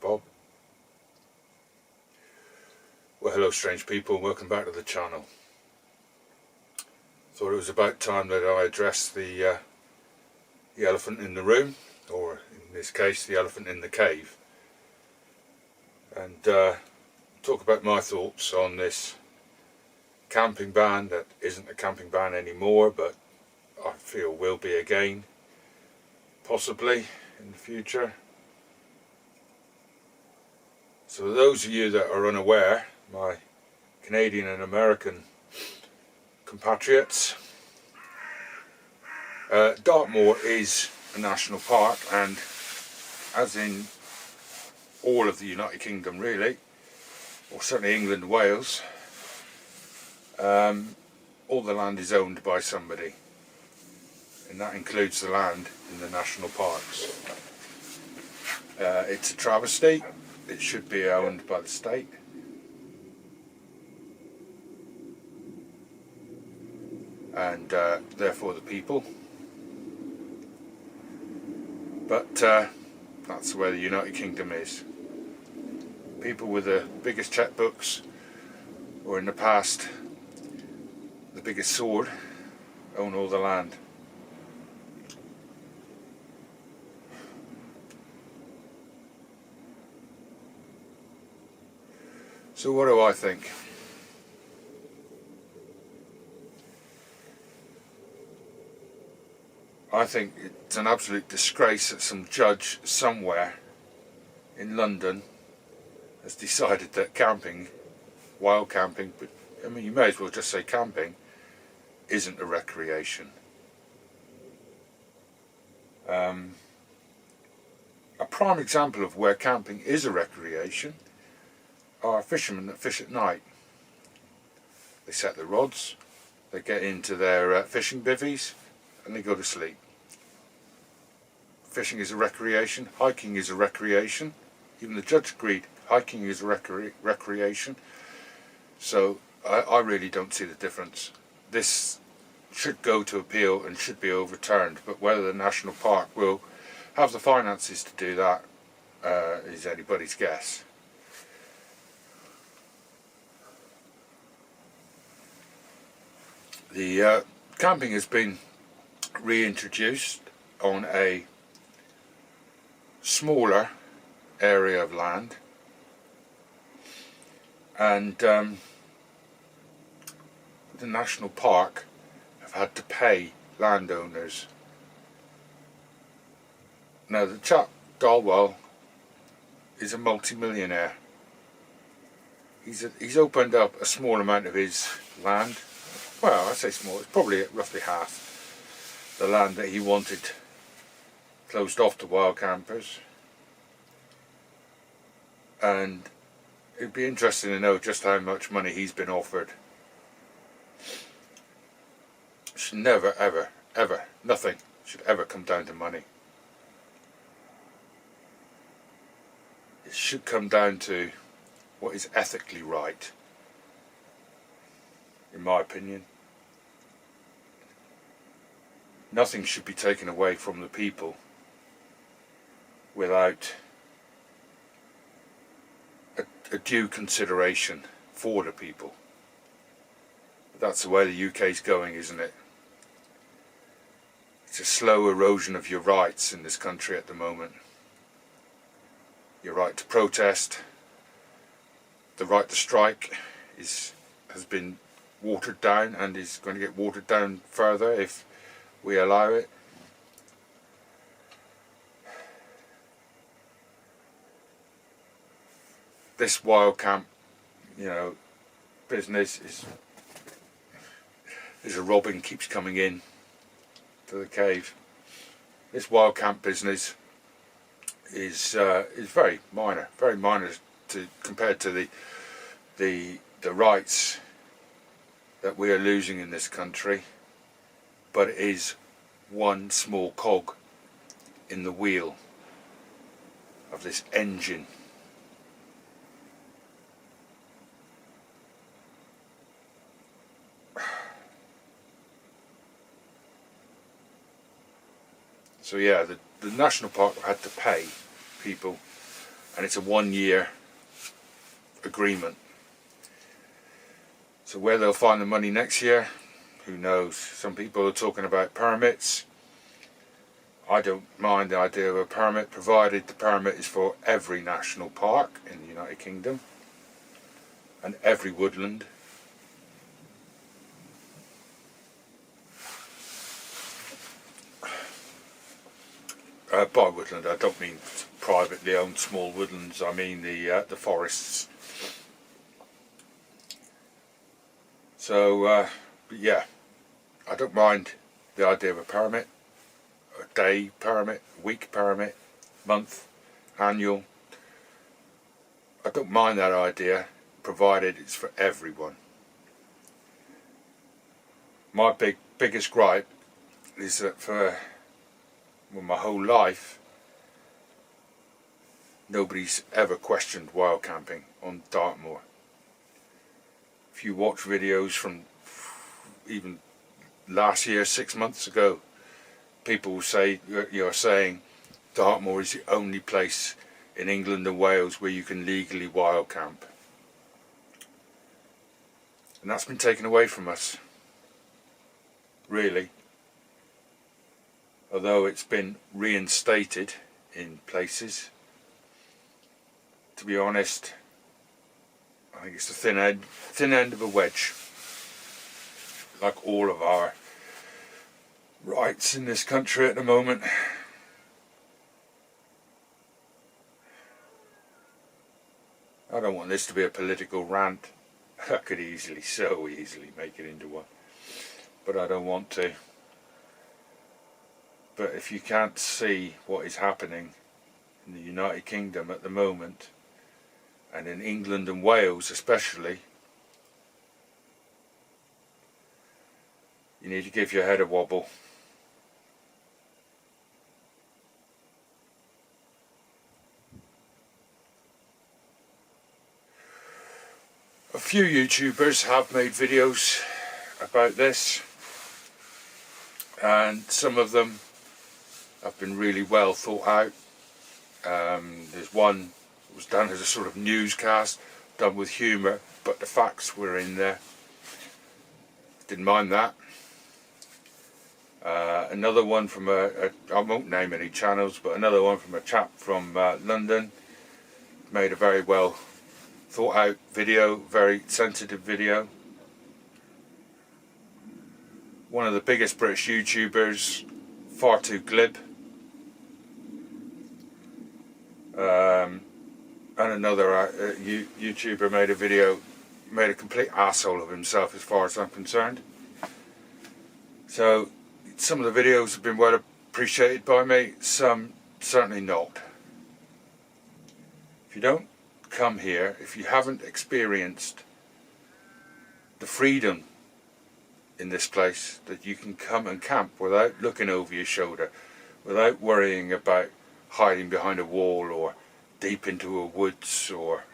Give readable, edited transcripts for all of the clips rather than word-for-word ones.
Bob. Well, hello strange people, welcome back to the channel. Thought it was about time that I addressed the elephant in the room, or in this case the elephant in the cave, and talk about my thoughts on this camping ban that isn't a camping ban anymore, but I feel will be again, possibly in the future. So those of you that are unaware, my Canadian and American compatriots, Dartmoor is a national park, and as in all of the United Kingdom really, or certainly England and Wales, all the land is owned by somebody, and that includes the land in the national parks. It's a travesty. It should be owned by the state. And therefore the people. But that's where the United Kingdom is. People with the biggest checkbooks, or in the past the biggest sword, own all the land. So what do I think? I think it's an absolute disgrace that some judge somewhere in London has decided that camping, wild camping, but I mean you may as well just say camping, isn't a recreation. A prime example of where camping is a recreation are fishermen that fish at night. They set their rods, they get into their fishing bivvies, and they go to sleep. Fishing is a recreation, hiking is a recreation. Even the judge agreed hiking is a recreation. So I really don't see the difference. This should go to appeal and should be overturned, but whether the national park will have the finances to do that is anybody's guess. The camping has been reintroduced on a smaller area of land, and the national park have had to pay landowners. Now the chap Galwell is a multi-millionaire. He's opened up a small amount of his land. Well, I say small, it's probably roughly half the land that he wanted closed off to wild campers. And it'd be interesting to know just how much money he's been offered. It should never, ever, ever, nothing should ever come down to money. It should come down to what is ethically right, in my opinion. Nothing should be taken away from the people without a due consideration for the people. But that's the way the UK's going, isn't it? It's a slow erosion of your rights in this country at the moment. Your right to protest, the right to strike has been watered down, and is going to get watered down further if we allow it. This wild camp, business is a robin keeps coming in to the cave. This wild camp business is very minor compared to the rights that we are losing in this country, but it is one small cog in the wheel of this engine. So yeah, the national park had to pay people, and it's a 1-year agreement. So where they'll find the money next year, who knows? Some people are talking about permits. I don't mind the idea of a permit, provided the permit is for every national park in the United Kingdom and every woodland. By woodland, I don't mean privately owned small woodlands. I mean the forests. So, but yeah, I don't mind the idea of a permit, a day permit, a week permit, month, annual. I don't mind that idea, provided it's for everyone. My biggest gripe is that for my whole life, nobody's ever questioned wild camping on Dartmoor. If you watch videos from even last year, 6 months ago, people will say, you're saying Dartmoor is the only place in England and Wales where you can legally wild camp. And that's been taken away from us, really. Although it's been reinstated in places, to be honest, I think it's the thin end of a wedge. Like all of our rights in this country at the moment. I don't want this to be a political rant. I could so easily make it into one, but I don't want to. But if you can't see what is happening in the United Kingdom at the moment, and in England and Wales especially, you need to give your head a wobble. A few YouTubers have made videos about this, and some of them have been really well thought out. There's one that was done as a sort of newscast, done with humour, but the facts were in there. Didn't mind that. Another one from I won't name any channels, but another one from a chap from London, made a very well thought out video, very sensitive video. One of the biggest British YouTubers, far too glib. And another YouTuber made a video, made a complete asshole of himself as far as I'm concerned. So some of the videos have been well appreciated by me, some certainly not. If you don't come here, if you haven't experienced the freedom in this place, that you can come and camp without looking over your shoulder, without worrying about hiding behind a wall or deep into a woods, or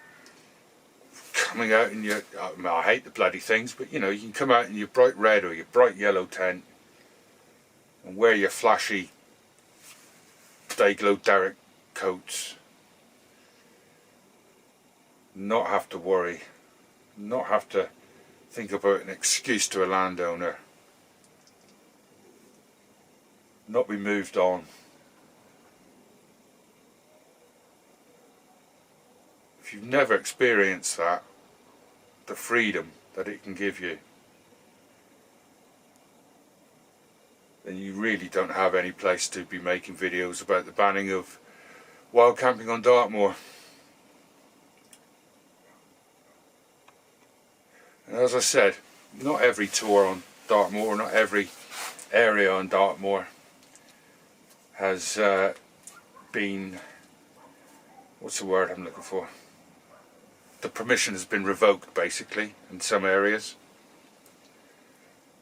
coming out in your, I hate the bloody things, but you know, you can come out in your bright red or your bright yellow tent and wear your flashy Dayglow Derrick coats, not have to worry, not have to think about an excuse to a landowner, not be moved on. If you've never experienced that, the freedom that it can give you, then you really don't have any place to be making videos about the banning of wild camping on Dartmoor. And as I said, not every tour on Dartmoor, not every area on Dartmoor has been, what's the word I'm looking for? The permission has been revoked, basically, in some areas.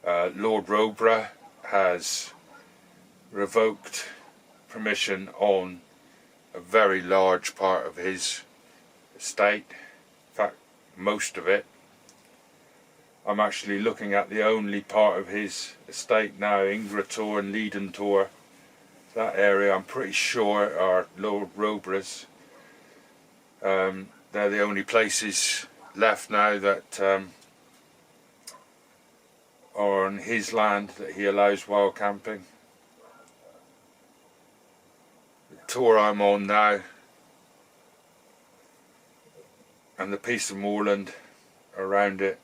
Lord Roeborough has revoked permission on a very large part of his estate, in fact most of it. I'm actually looking at the only part of his estate now, Ingrator and Leadentor. That area I'm pretty sure are Lord Roeborough's. They're the only places left now that are on his land that he allows wild camping. The tour I'm on now and the piece of moorland around it,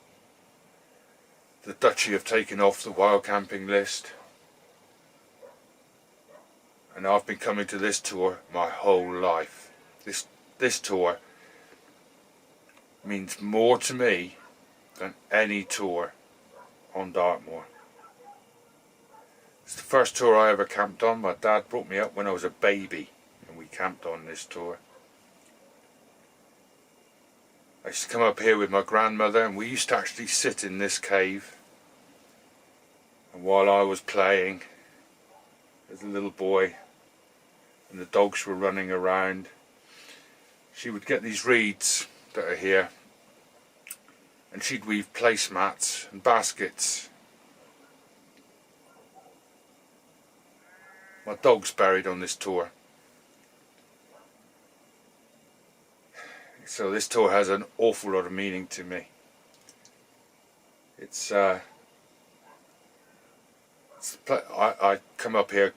the duchy have taken off the wild camping list, and I've been coming to this tour my whole life. This tour means more to me than any tour on Dartmoor. It's the first tour I ever camped on. My dad brought me up when I was a baby and we camped on this tour. I used to come up here with my grandmother and we used to actually sit in this cave, and while I was playing as a little boy and the dogs were running around, she would get these reeds that are here and she'd weave placemats and baskets. My dog's buried on this tour. So this tour has an awful lot of meaning to me. I come up here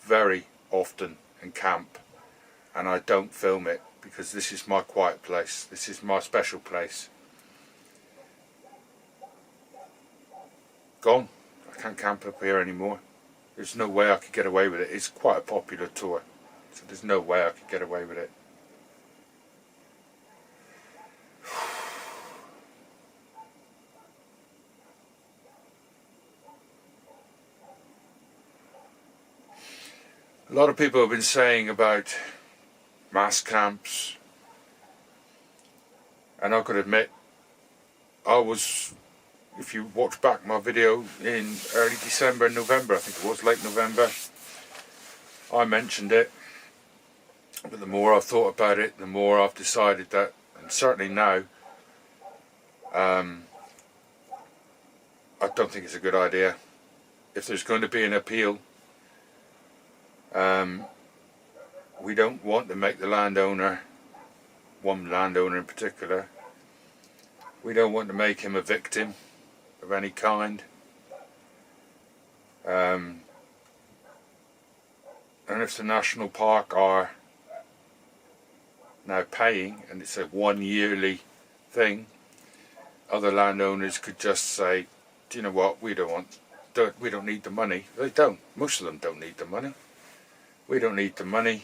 very often and camp, and I don't film it because this is my quiet place. This is my special place. Gone. I can't camp up here anymore. There's no way I could get away with it. It's quite a popular tour, so there's no way I could get away with it. A lot of people have been saying about mass camps, and I've got to admit, if you watch back my video in early December and November, I think it was late November, I mentioned it, but the more I've thought about it, the more I've decided that, and certainly now, I don't think it's a good idea. If there's going to be an appeal, we don't want to make the landowner, one landowner in particular, we don't want to make him a victim of any kind. And if the national park are now paying, and it's a 1 yearly thing, other landowners could just say, do you know what, we don't need the money. They don't. Most of them don't need the money. We don't need the money.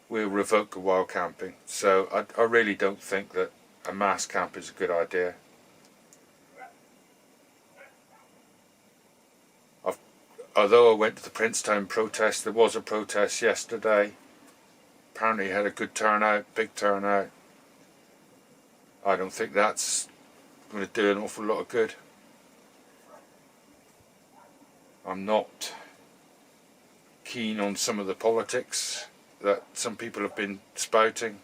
We'll revoke the wild camping. So I really don't think that a mass camp is a good idea. Although I went to the Princetown protest, there was a protest yesterday. Apparently it had a good turnout, big turnout. I don't think that's going to do an awful lot of good. I'm not keen on some of the politics that some people have been spouting.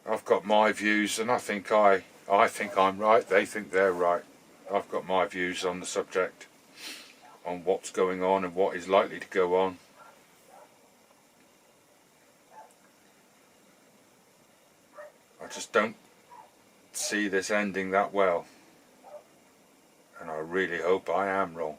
I've got my views, and I think I'm right, they think they're right. I've got my views on the subject, on what's going on and what is likely to go on. I just don't see this ending that well, and I really hope I am wrong.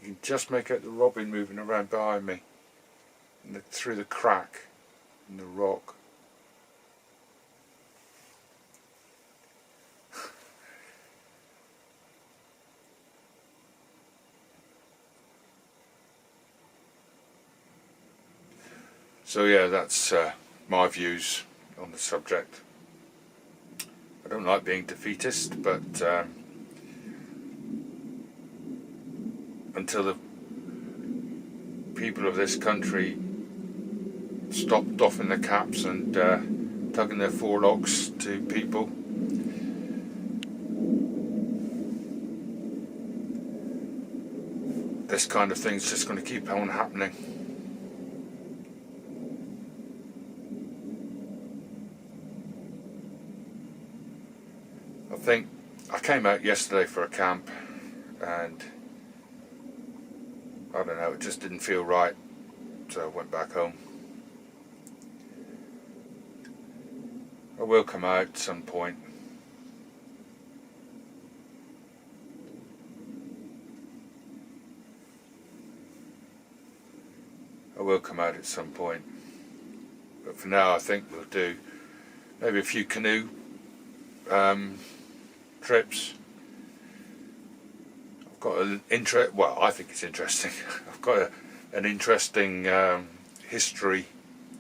You can just make out the robin moving around behind me, through the crack in the rock. So yeah, that's my views on the subject. I don't like being defeatist, but until the people of this country stop doffing their caps and tugging their forelocks to people. This kind of thing's just going to keep on happening. I think I came out yesterday for a camp and I don't know, it just didn't feel right, so I went back home. I will come out at some point. I will come out at some point. But for now I think we'll do maybe a few canoe trips. I've got an well, I think it's interesting. I've got an interesting history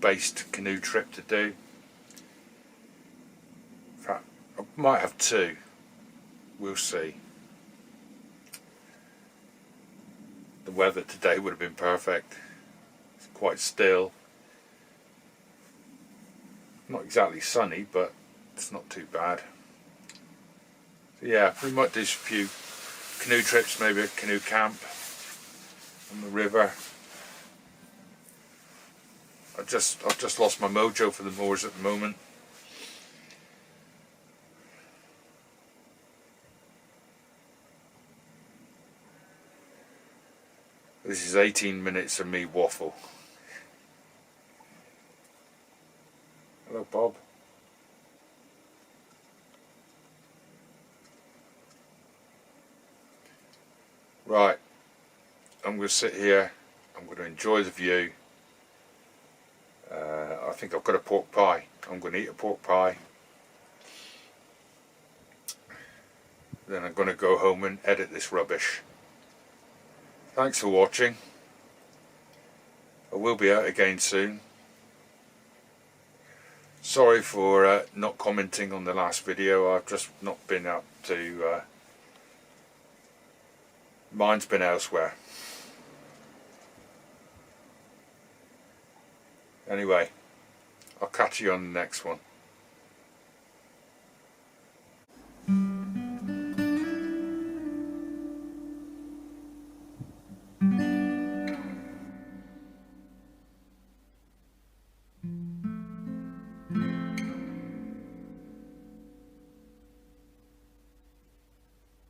based canoe trip to do. In fact, I might have two. We'll see. The weather today would have been perfect. It's quite still. Not exactly sunny, but it's not too bad. So yeah, we might do a few canoe trips, maybe a canoe camp on the river. I've just lost my mojo for the moors at the moment. This is 18 minutes of me waffle. Hello, Bob. Right, I'm going to sit here, I'm going to enjoy the view. I think I've got a pork pie. I'm going to eat a pork pie. Then I'm going to go home and edit this rubbish. Thanks for watching. I will be out again soon. Sorry for not commenting on the last video. I've just not been up to... mine's been elsewhere. Anyway, I'll catch you on the next one.